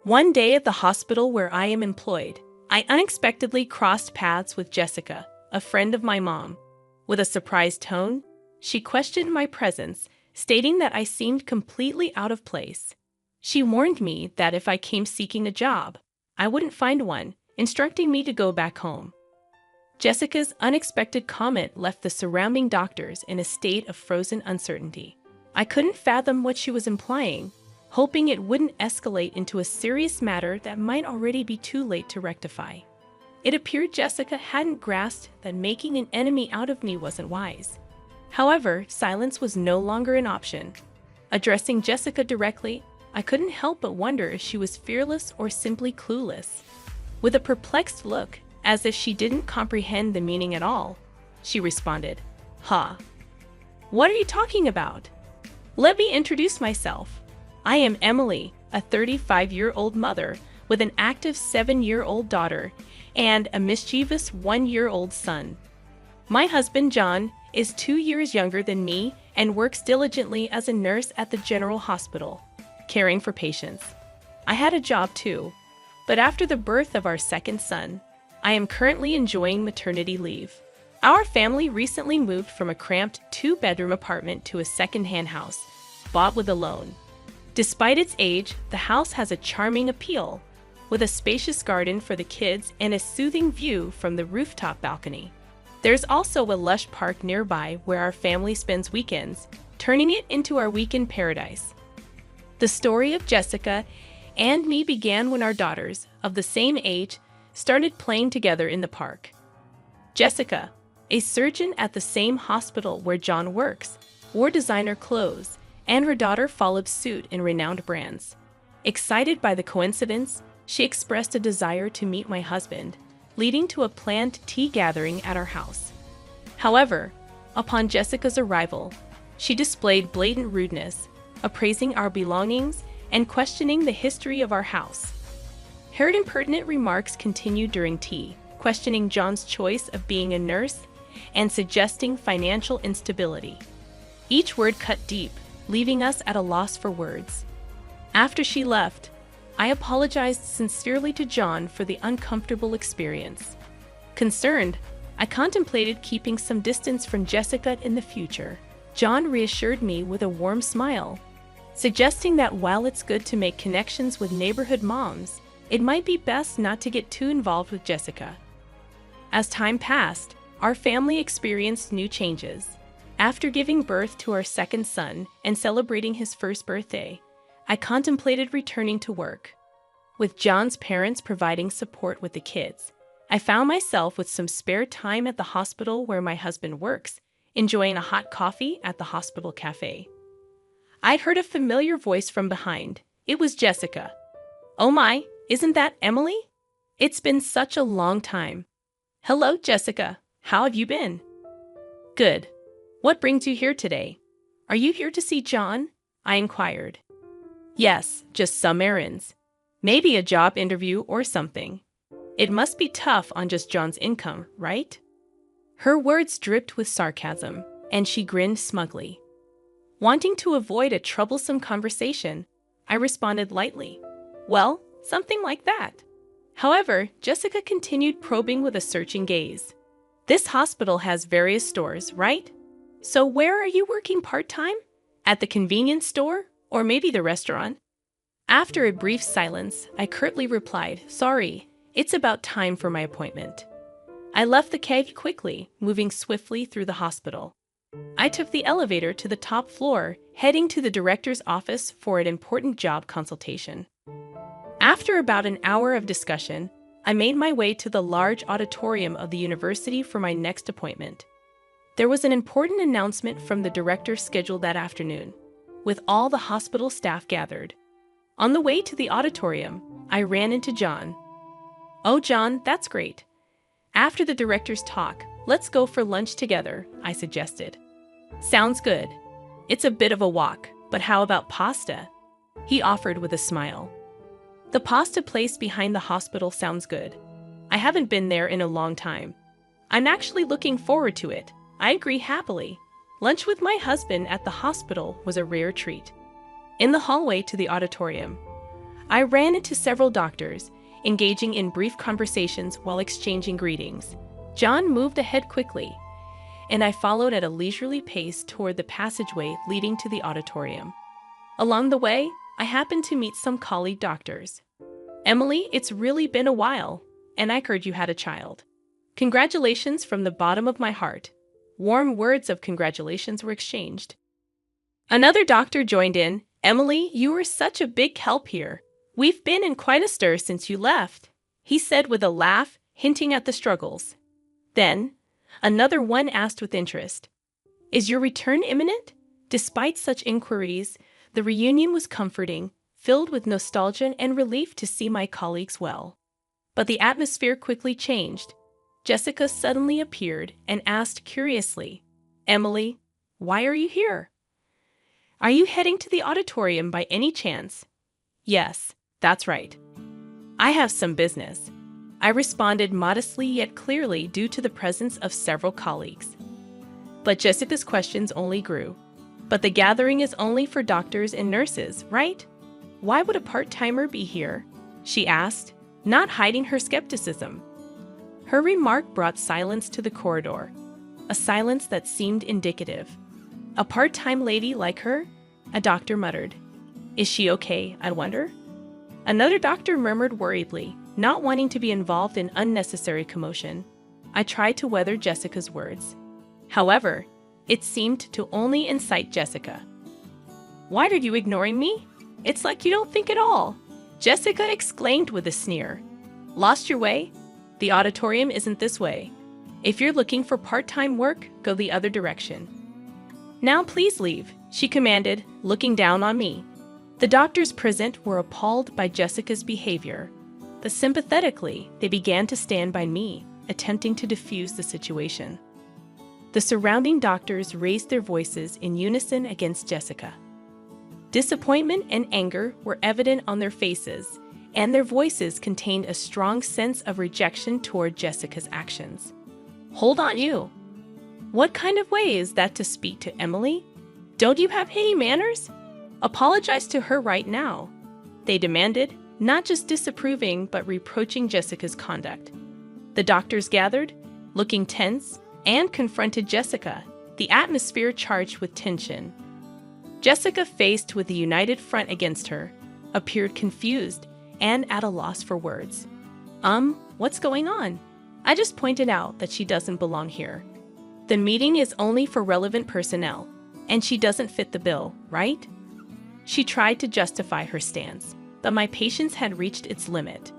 One day at the hospital where I am employed, I unexpectedly crossed paths with Jessica, a friend of my mom. With a surprised tone, she questioned my presence, stating that I seemed completely out of place. She warned me that if I came seeking a job, I wouldn't find one, instructing me to go back home. Jessica's unexpected comment left the surrounding doctors in a state of frozen uncertainty. I couldn't fathom what she was implying, hoping it wouldn't escalate into a serious matter that might already be too late to rectify. It appeared Jessica hadn't grasped that making an enemy out of me wasn't wise. However, silence was no longer an option. Addressing Jessica directly, I couldn't help but wonder if she was fearless or simply clueless. With a perplexed look, as if she didn't comprehend the meaning at all, she responded, "Huh? What are you talking about? Let me introduce myself. I am Emily, a 35-year-old mother with an active 7-year-old daughter and a mischievous 1-year-old son. My husband, John, is 2 years younger than me and works diligently as a nurse at the general hospital, caring for patients. I had a job too, but after the birth of our second son, I am currently enjoying maternity leave. Our family recently moved from a cramped 2-bedroom apartment to a second-hand house, bought with a loan. Despite its age, the house has a charming appeal, with a spacious garden for the kids and a soothing view from the rooftop balcony. There's also a lush park nearby where our family spends weekends, turning it into our weekend paradise. The story of Jessica and me began when our daughters, of the same age, started playing together in the park. Jessica, a surgeon at the same hospital where John works, wore designer clothes, and her daughter followed suit in renowned brands. Excited by the coincidence, she expressed a desire to meet my husband, leading to a planned tea gathering at our house. However, upon Jessica's arrival, she displayed blatant rudeness, appraising our belongings and questioning the history of our house. Her impertinent remarks continued during tea, questioning John's choice of being a nurse and suggesting financial instability. Each word cut deep, leaving us at a loss for words. After she left, I apologized sincerely to John for the uncomfortable experience. Concerned, I contemplated keeping some distance from Jessica in the future. John reassured me with a warm smile, suggesting that while it's good to make connections with neighborhood moms, it might be best not to get too involved with Jessica. As time passed, our family experienced new changes. After giving birth to our second son and celebrating his first birthday, I contemplated returning to work. With John's parents providing support with the kids, I found myself with some spare time at the hospital where my husband works, enjoying a hot coffee at the hospital cafe. I'd heard a familiar voice from behind. It was Jessica. "Oh my, isn't that Emily? It's been such a long time." "Hello, Jessica. How have you been?" "Good. What brings you here today? Are you here to see John?" I inquired. "Yes, just some errands. Maybe a job interview or something. It must be tough on just John's income, right?" Her words dripped with sarcasm, and she grinned smugly. Wanting to avoid a troublesome conversation, I responded lightly, "Well, something like that." However, Jessica continued probing with a searching gaze. "This hospital has various stores, right? So where are you working part-time? At the convenience store? Or maybe the restaurant?" After a brief silence, I curtly replied, "Sorry, it's about time for my appointment." I left the cave quickly, moving swiftly through the hospital. I took the elevator to the top floor, heading to the director's office for an important job consultation. After about an hour of discussion, I made my way to the large auditorium of the university for my next appointment. There was an important announcement from the director scheduled that afternoon, with all the hospital staff gathered. On the way to the auditorium, I ran into John. "Oh, John, that's great. After the director's talk, let's go for lunch together," I suggested. "Sounds good. It's a bit of a walk, but how about pasta?" he offered with a smile. "The pasta place behind the hospital sounds good. I haven't been there in a long time. I'm actually looking forward to it." I agree happily. Lunch with my husband at the hospital was a rare treat. In the hallway to the auditorium, I ran into several doctors, engaging in brief conversations while exchanging greetings. John moved ahead quickly, and I followed at a leisurely pace toward the passageway leading to the auditorium. Along the way, I happened to meet some colleague doctors. "Emily, it's really been a while, and I heard you had a child. Congratulations from the bottom of my heart." Warm words of congratulations were exchanged. Another doctor joined in. "Emily, you were such a big help here. We've been in quite a stir since you left," he said with a laugh, hinting at the struggles. Then, another one asked with interest, "Is your return imminent?" Despite such inquiries, the reunion was comforting, filled with nostalgia and relief to see my colleagues well. But the atmosphere quickly changed. Jessica suddenly appeared and asked curiously, "Emily, why are you here? Are you heading to the auditorium by any chance?" "Yes, that's right. I have some business," I responded modestly yet clearly due to the presence of several colleagues. But Jessica's questions only grew. "But the gathering is only for doctors and nurses, right? Why would a part-timer be here?" she asked, not hiding her skepticism. Her remark brought silence to the corridor, a silence that seemed indicative. "A part-time lady like her?" a doctor muttered. "Is she okay, I wonder?" Another doctor murmured worriedly, not wanting to be involved in unnecessary commotion. I tried to weather Jessica's words. However, it seemed to only incite Jessica. "Why are you ignoring me? It's like you don't think at all," Jessica exclaimed with a sneer. "Lost your way? The auditorium isn't this way. If you're looking for part-time work, go the other direction." "Now please leave," she commanded, looking down on me. The doctors present were appalled by Jessica's behavior, but sympathetically, they began to stand by me, attempting to defuse the situation. The surrounding doctors raised their voices in unison against Jessica. Disappointment and anger were evident on their faces, and their voices contained a strong sense of rejection toward Jessica's actions. "Hold on, you! What kind of way is that to speak to Emily? Don't you have any manners? Apologize to her right now," they demanded, not just disapproving but reproaching Jessica's conduct. The doctors gathered, looking tense, and confronted Jessica, the atmosphere charged with tension. Jessica, faced with a united front against her, appeared confused and at a loss for words. What's going on? I just pointed out that she doesn't belong here. The meeting is only for relevant personnel, and she doesn't fit the bill, right?" She tried to justify her stance, but my patience had reached its limit.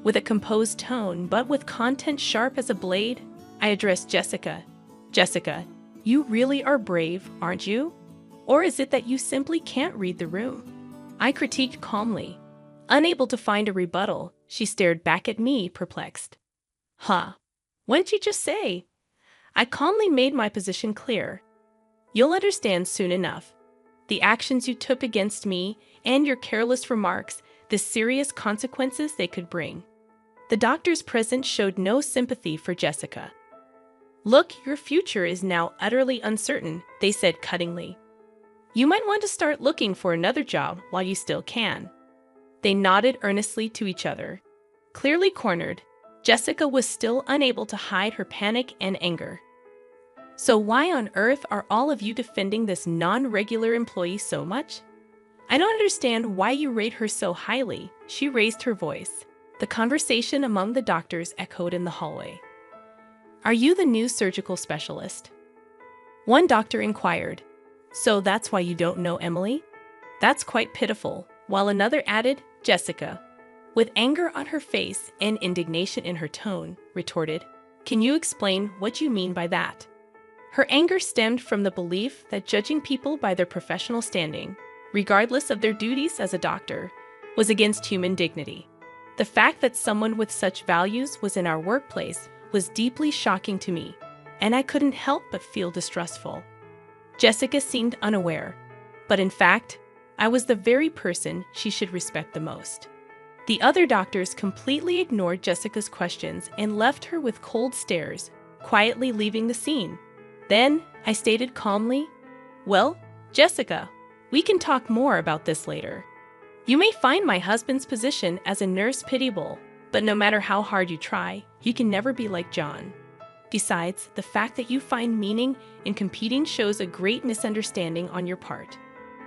With a composed tone, but with content sharp as a blade, I addressed Jessica. "Jessica, you really are brave, aren't you? Or is it that you simply can't read the room?" I critiqued calmly. Unable to find a rebuttal, she stared back at me, perplexed. "Huh. What'd you just say?" I calmly made my position clear. "You'll understand soon enough. The actions you took against me and your careless remarks, the serious consequences they could bring." The doctors present showed no sympathy for Jessica. "Look, your future is now utterly uncertain," they said cuttingly. "You might want to start looking for another job while you still can." They nodded earnestly to each other. Clearly cornered, Jessica was still unable to hide her panic and anger. "So why on earth are all of you defending this non-regular employee so much? I don't understand why you rate her so highly," she raised her voice. The conversation among the doctors echoed in the hallway. "Are you the new surgical specialist?" One doctor inquired. "So that's why you don't know Emily? That's quite pitiful," while another added, "Jessica," with anger on her face and indignation in her tone, retorted, "Can you explain what you mean by that?" Her anger stemmed from the belief that judging people by their professional standing, regardless of their duties as a doctor, was against human dignity. The fact that someone with such values was in our workplace was deeply shocking to me, and I couldn't help but feel distrustful. Jessica seemed unaware, but in fact, I was the very person she should respect the most. The other doctors completely ignored Jessica's questions and left her with cold stares, quietly leaving the scene. Then, I stated calmly, "Well, Jessica, we can talk more about this later." You may find my husband's position as a nurse pitiable, but no matter how hard you try, you can never be like John. Besides, the fact that you find meaning in competing shows a great misunderstanding on your part.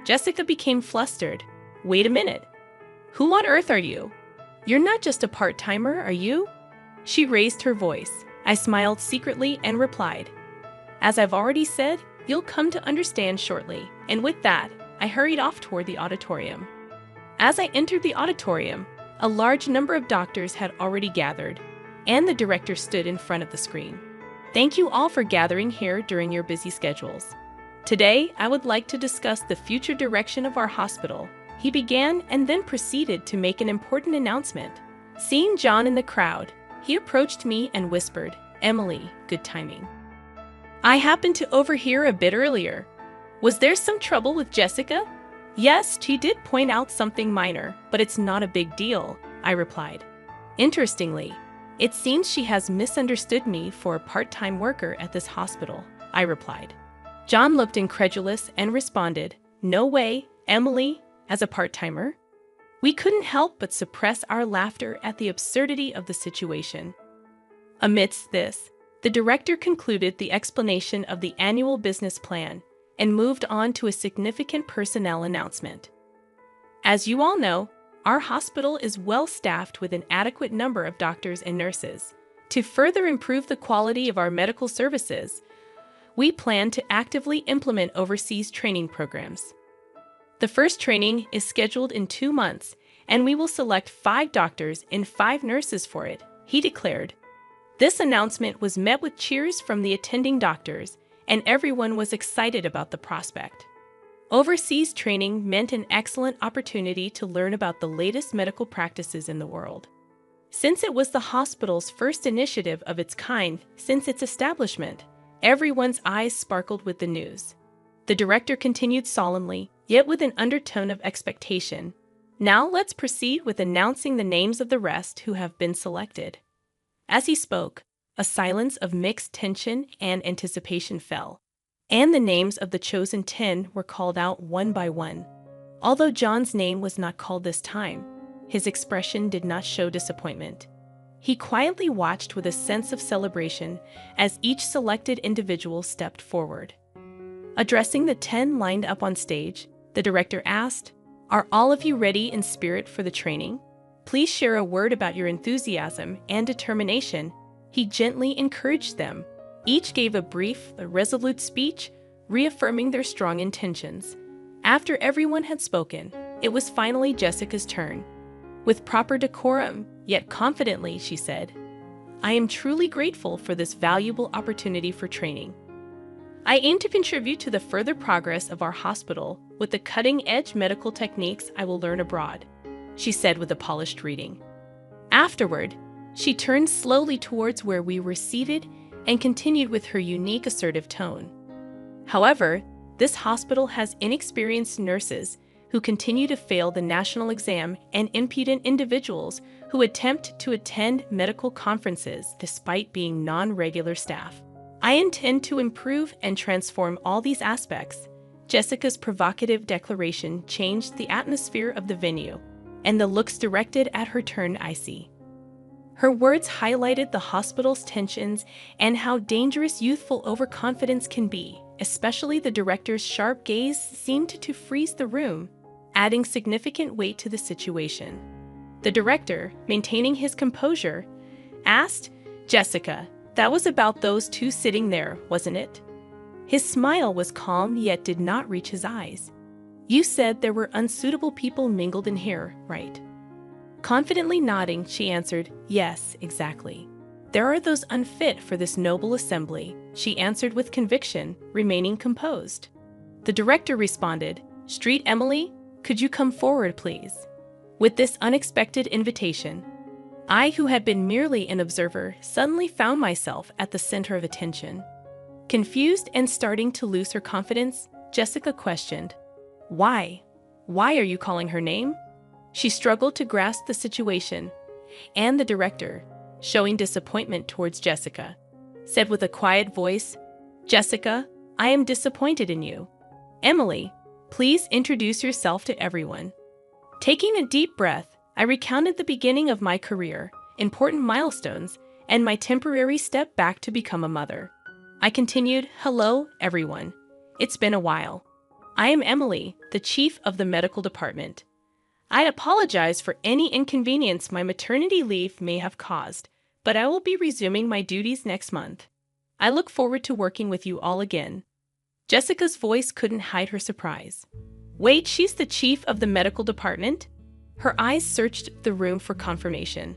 Jessica became flustered. Wait a minute. Who on earth are you? You're not just a part-timer, are you? She raised her voice. I smiled secretly and replied, as I've already said, you'll come to understand shortly. And with that, I hurried off toward the auditorium. As I entered the auditorium, a large number of doctors had already gathered, and the director stood in front of the screen. Thank you all for gathering here during your busy schedules. Today, I would like to discuss the future direction of our hospital. He began and then proceeded to make an important announcement. Seeing John in the crowd, he approached me and whispered, Emily, good timing. I happened to overhear a bit earlier. Was there some trouble with Jessica? Yes, she did point out something minor, but it's not a big deal, I replied. Interestingly, it seems she has misunderstood me for a part-time worker at this hospital, I replied. John looked incredulous and responded, No way, Emily, as a part-timer? We couldn't help but suppress our laughter at the absurdity of the situation. Amidst this, the director concluded the explanation of the annual business plan and moved on to a significant personnel announcement. As you all know, our hospital is well-staffed with an adequate number of doctors and nurses. To further improve the quality of our medical services, we plan to actively implement overseas training programs. The first training is scheduled in 2 months, and we will select 5 doctors and 5 nurses for it, he declared. This announcement was met with cheers from the attending doctors, and everyone was excited about the prospect. Overseas training meant an excellent opportunity to learn about the latest medical practices in the world. Since it was the hospital's first initiative of its kind since its establishment, everyone's eyes sparkled with the news. The director continued solemnly, yet with an undertone of expectation. Now let's proceed with announcing the names of the rest who have been selected. As he spoke, a silence of mixed tension and anticipation fell, and the names of the chosen 10 were called out one by one. Although John's name was not called this time, his expression did not show disappointment. He quietly watched with a sense of celebration as each selected individual stepped forward. Addressing the 10 lined up on stage, the director asked, Are all of you ready in spirit for the training? Please share a word about your enthusiasm and determination. He gently encouraged them. Each gave a brief, resolute speech, reaffirming their strong intentions. After everyone had spoken, it was finally Jessica's turn. With proper decorum, yet confidently, she said, I am truly grateful for this valuable opportunity for training. I aim to contribute to the further progress of our hospital with the cutting-edge medical techniques I will learn abroad, she said with a polished greeting. Afterward, she turned slowly towards where we were seated and continued with her unique assertive tone. However, this hospital has inexperienced nurses who continue to fail the national exam and impudent individuals who attempt to attend medical conferences despite being non-regular staff. I intend to improve and transform all these aspects. Jessica's provocative declaration changed the atmosphere of the venue, and the looks directed at her turned icy. Her words highlighted the hospital's tensions and how dangerous youthful overconfidence can be, especially the director's sharp gaze seemed to freeze the room, adding significant weight to the situation. The director, maintaining his composure, asked, Jessica, that was about those 2 sitting there, wasn't it? His smile was calm yet did not reach his eyes. You said there were unsuitable people mingled in here, right? Confidently nodding, she answered, Yes, exactly. There are those unfit for this noble assembly, she answered with conviction, remaining composed. The director responded, Street Emily, could you come forward, please? With this unexpected invitation, I, who had been merely an observer, suddenly found myself at the center of attention. Confused and starting to lose her confidence, Jessica questioned, Why? Why are you calling her name? She struggled to grasp the situation, and the director, showing disappointment towards Jessica, said with a quiet voice, Jessica, I am disappointed in you. Emily, please introduce yourself to everyone. Taking a deep breath, I recounted the beginning of my career, important milestones, and my temporary step back to become a mother. I continued, "Hello, everyone. It's been a while. I am Emily, the chief of the medical department. I apologize for any inconvenience my maternity leave may have caused, but I will be resuming my duties next month. I look forward to working with you all again." Jessica's voice couldn't hide her surprise. "Wait, she's the chief of the medical department?" Her eyes searched the room for confirmation.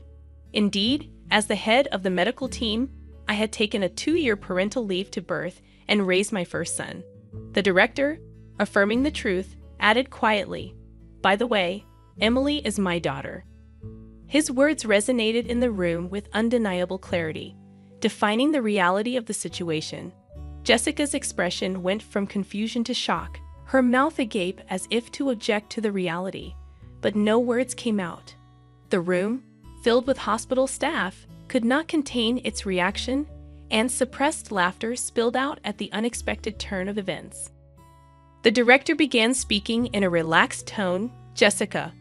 Indeed, as the head of the medical team, I had taken a 2-year parental leave to birth and raise my first son. The director, affirming the truth, added quietly, "By the way, Emily is my daughter." His words resonated in the room with undeniable clarity, defining the reality of the situation. Jessica's expression went from confusion to shock, her mouth agape as if to object to the reality, but no words came out. The room, filled with hospital staff, could not contain its reaction, and suppressed laughter spilled out at the unexpected turn of events. The director began speaking in a relaxed tone. "Jessica,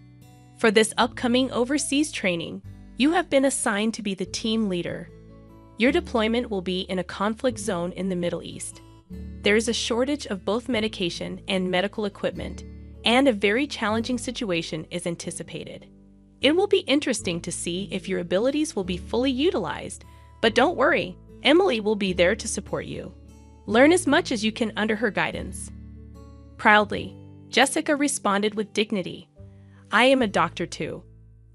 for this upcoming overseas training, you have been assigned to be the team leader. Your deployment will be in a conflict zone in the Middle East. There is a shortage of both medication and medical equipment, and a very challenging situation is anticipated. It will be interesting to see if your abilities will be fully utilized, but don't worry, Emily will be there to support you. Learn as much as you can under her guidance." Proudly, Jessica responded with dignity, "I am a doctor too.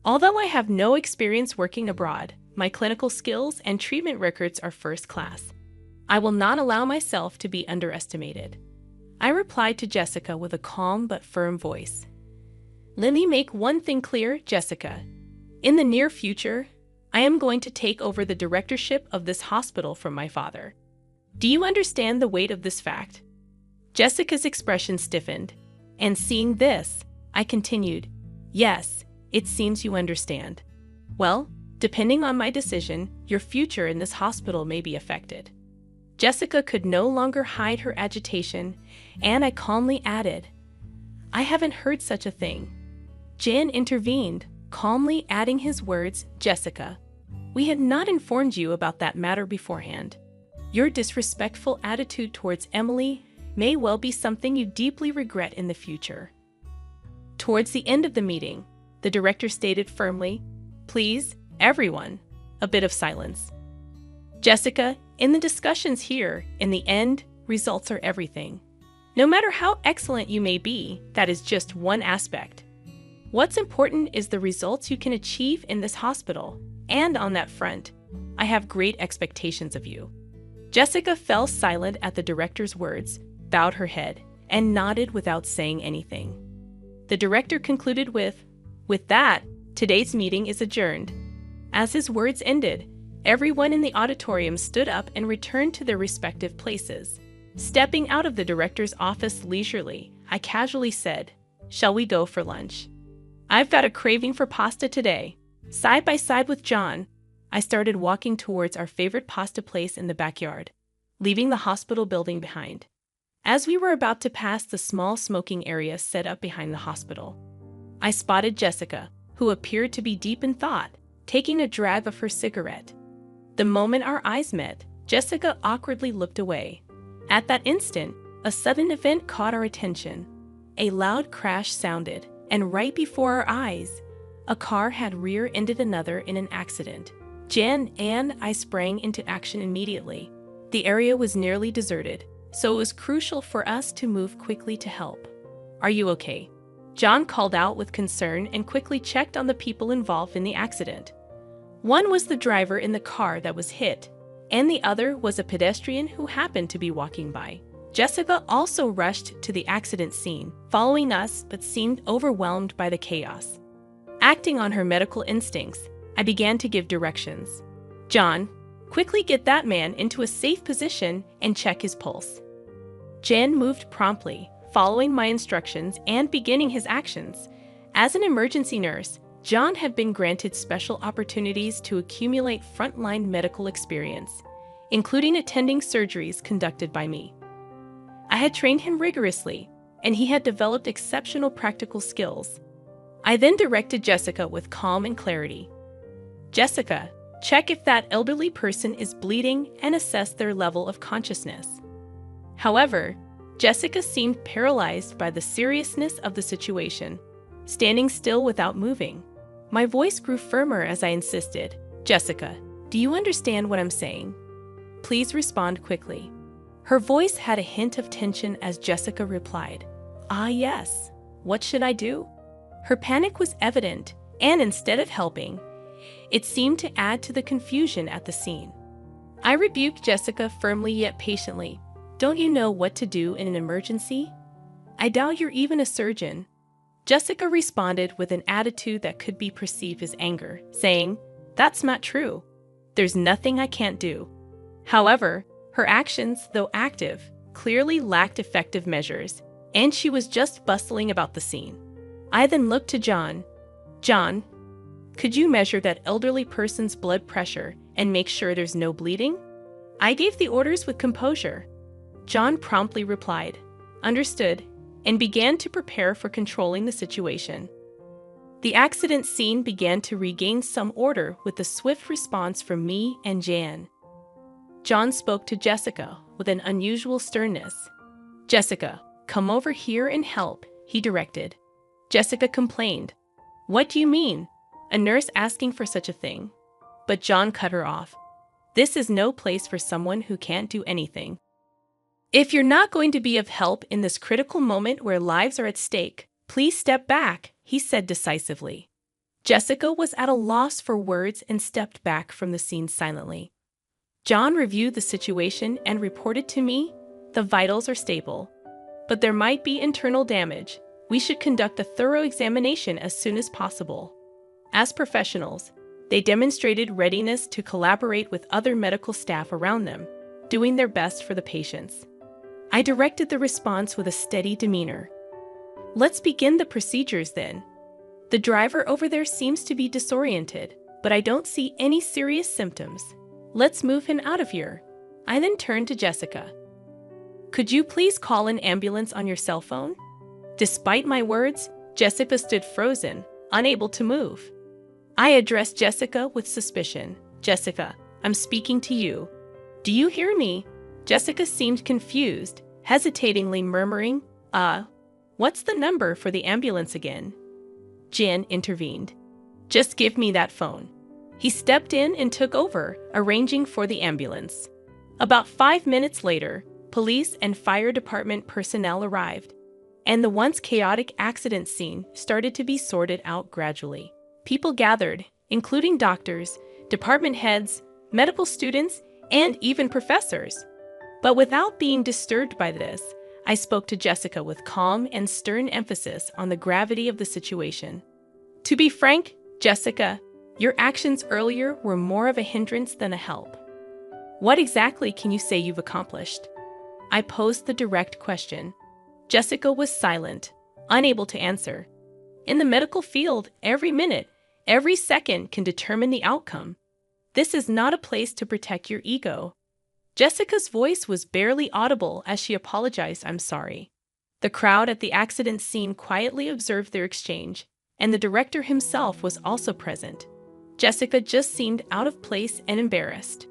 Although I have no experience working abroad, my clinical skills and treatment records are first class. I will not allow myself to be underestimated." I replied to Jessica with a calm but firm voice. "Let me make one thing clear, Jessica. In the near future, I am going to take over the directorship of this hospital from my father. Do you understand the weight of this fact?" Jessica's expression stiffened, and seeing this, I continued, "Yes, it seems you understand. Well, depending on my decision, your future in this hospital may be affected." Jessica could no longer hide her agitation, and I calmly added, "I haven't heard such a thing." Jan intervened, calmly adding his words, "Jessica, we had not informed you about that matter beforehand. Your disrespectful attitude towards Emily may well be something you deeply regret in the future." Towards the end of the meeting, the director stated firmly, "Please, everyone, a bit of silence. Jessica, in the discussions here, in the end, results are everything. No matter how excellent you may be, that is just one aspect. What's important is the results you can achieve in this hospital, and on that front, I have great expectations of you." Jessica fell silent at the director's words, bowed her head, and nodded without saying anything. The director concluded with that, today's meeting is adjourned." As his words ended, everyone in the auditorium stood up and returned to their respective places. Stepping out of the director's office leisurely, I casually said, "Shall we go for lunch? I've got a craving for pasta today." Side by side with John, I started walking towards our favorite pasta place in the backyard, leaving the hospital building behind. As we were about to pass the small smoking area set up behind the hospital, I spotted Jessica, who appeared to be deep in thought, taking a drag of her cigarette. The moment our eyes met, Jessica awkwardly looked away. At that instant, a sudden event caught our attention. A loud crash sounded, and right before our eyes, a car had rear-ended another in an accident. Jen and I sprang into action immediately. The area was nearly deserted, so it was crucial for us to move quickly to help. "Are you okay?" John called out with concern and quickly checked on the people involved in the accident. One was the driver in the car that was hit, and the other was a pedestrian who happened to be walking by. Jessica also rushed to the accident scene, following us, but seemed overwhelmed by the chaos. Acting on her medical instincts, I began to give directions. "John, quickly get that man into a safe position and check his pulse." Jan moved promptly, following my instructions and beginning his actions. As an emergency nurse, John had been granted special opportunities to accumulate frontline medical experience, including attending surgeries conducted by me. I had trained him rigorously, and he had developed exceptional practical skills. I then directed Jessica with calm and clarity. Jessica, check if that elderly person is bleeding and assess their level of consciousness. However, Jessica seemed paralyzed by the seriousness of the situation, standing still without moving. My voice grew firmer as I insisted, Jessica, do you understand what I'm saying? Please respond quickly. Her voice had a hint of tension as Jessica replied, yes. What should I do? Her panic was evident, and instead of helping, it seemed to add to the confusion at the scene. I rebuked Jessica firmly yet patiently. Don't you know what to do in an emergency? I doubt you're even a surgeon. Jessica responded with an attitude that could be perceived as anger, saying, That's not true. There's nothing I can't do. However, her actions, though active, clearly lacked effective measures, and she was just bustling about the scene. I then looked to John. John, could you measure that elderly person's blood pressure and make sure there's no bleeding? I gave the orders with composure. John promptly replied, Understood, and began to prepare for controlling the situation. The accident scene began to regain some order with a swift response from me and Jan. John spoke to Jessica with an unusual sternness. Jessica, come over here and help, he directed. Jessica complained. What do you mean? A nurse asking for such a thing? But John cut her off. This is no place for someone who can't do anything. If you're not going to be of help in this critical moment where lives are at stake, please step back, he said decisively. Jessica was at a loss for words and stepped back from the scene silently. John reviewed the situation and reported to me, the vitals are stable, but there might be internal damage. We should conduct a thorough examination as soon as possible. As professionals, they demonstrated readiness to collaborate with other medical staff around them, doing their best for the patients. I directed the response with a steady demeanor. Let's begin the procedures then. The driver over there seems to be disoriented, but I don't see any serious symptoms. Let's move him out of here. I then turned to Jessica. Could you please call an ambulance on your cell phone? Despite my words, Jessica stood frozen, unable to move. I addressed Jessica with suspicion. Jessica, I'm speaking to you. Do you hear me? Jessica seemed confused, hesitatingly murmuring, what's the number for the ambulance again? Jan intervened. Just give me that phone. He stepped in and took over, arranging for the ambulance. About 5 minutes later, police and fire department personnel arrived, and the once chaotic accident scene started to be sorted out gradually. People gathered, including doctors, department heads, medical students, and even professors. But without being disturbed by this, I spoke to Jessica with calm and stern emphasis on the gravity of the situation. To be frank, Jessica, your actions earlier were more of a hindrance than a help. What exactly can you say you've accomplished? I posed the direct question. Jessica was silent, unable to answer. In the medical field, every minute, every second can determine the outcome. This is not a place to protect your ego. Jessica's voice was barely audible as she apologized, I'm sorry. The crowd at the accident scene quietly observed their exchange, and the director himself was also present. Jessica just seemed out of place and embarrassed.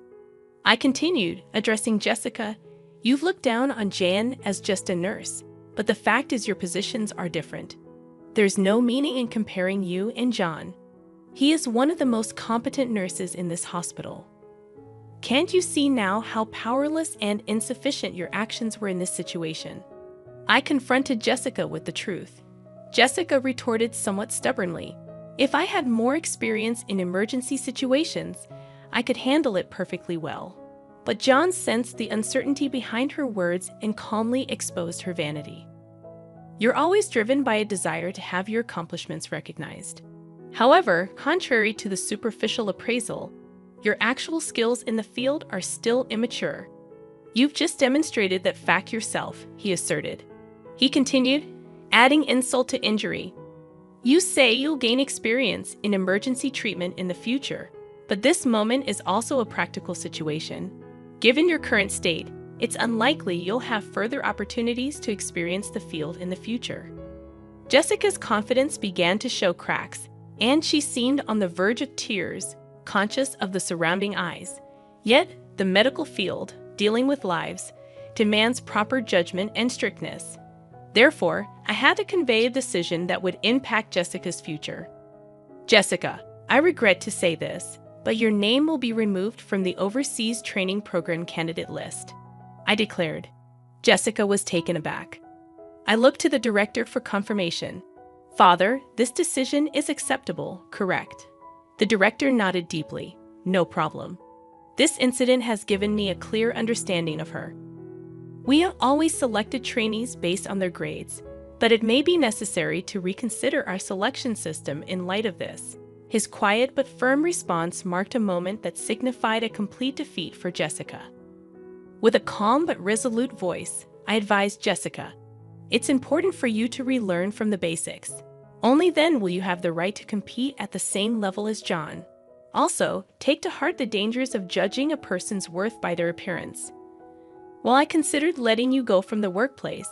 I continued, addressing Jessica. You've looked down on Jan as just a nurse, but the fact is your positions are different. There's no meaning in comparing you and John. He is one of the most competent nurses in this hospital. Can't you see now how powerless and insufficient your actions were in this situation? I confronted Jessica with the truth. Jessica retorted somewhat stubbornly. If I had more experience in emergency situations, I could handle it perfectly well. But John sensed the uncertainty behind her words and calmly exposed her vanity. You're always driven by a desire to have your accomplishments recognized. However, contrary to the superficial appraisal, your actual skills in the field are still immature. You've just demonstrated that fact yourself, he asserted. He continued, adding insult to injury. You say you'll gain experience in emergency treatment in the future, but this moment is also a practical situation. Given your current state, it's unlikely you'll have further opportunities to experience the field in the future. Jessica's confidence began to show cracks, and she seemed on the verge of tears, conscious of the surrounding eyes. Yet, the medical field, dealing with lives, demands proper judgment and strictness. Therefore, I had to convey a decision that would impact Jessica's future. Jessica, I regret to say this, but your name will be removed from the Overseas Training Program candidate list, I declared. Jessica was taken aback. I looked to the director for confirmation. Father, this decision is acceptable, correct? The director nodded deeply. No problem. This incident has given me a clear understanding of her. We have always selected trainees based on their grades, but it may be necessary to reconsider our selection system in light of this. His quiet but firm response marked a moment that signified a complete defeat for Jessica. With a calm but resolute voice, I advised Jessica, it's important for you to relearn from the basics. Only then will you have the right to compete at the same level as John. Also, take to heart the dangers of judging a person's worth by their appearance. While I considered letting you go from the workplace,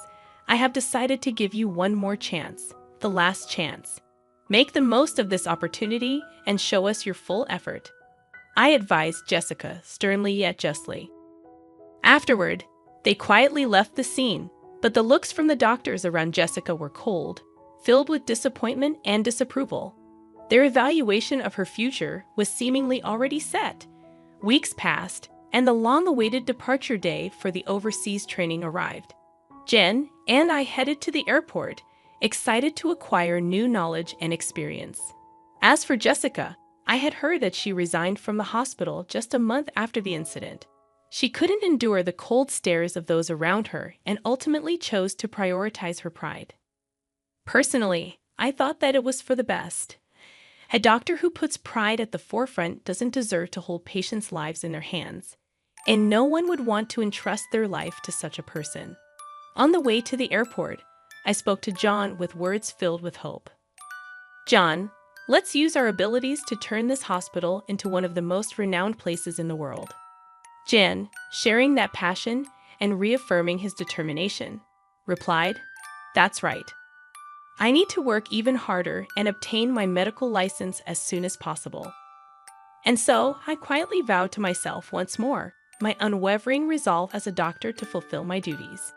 I have decided to give you one more chance, the last chance. Make the most of this opportunity and show us your full effort. I advised Jessica, sternly yet justly. Afterward, they quietly left the scene, but the looks from the doctors around Jessica were cold, filled with disappointment and disapproval. Their evaluation of her future was seemingly already set. Weeks passed, and the long-awaited departure day for the overseas training arrived. Jen and I headed to the airport, excited to acquire new knowledge and experience. As for Jessica, I had heard that she resigned from the hospital just a month after the incident. She couldn't endure the cold stares of those around her and ultimately chose to prioritize her pride. Personally, I thought that it was for the best. A doctor who puts pride at the forefront doesn't deserve to hold patients' lives in their hands, and no one would want to entrust their life to such a person. On the way to the airport, I spoke to John with words filled with hope. John, let's use our abilities to turn this hospital into one of the most renowned places in the world. Jen, sharing that passion and reaffirming his determination, replied, That's right. I need to work even harder and obtain my medical license as soon as possible. And so, I quietly vowed to myself once more my unwavering resolve as a doctor to fulfill my duties.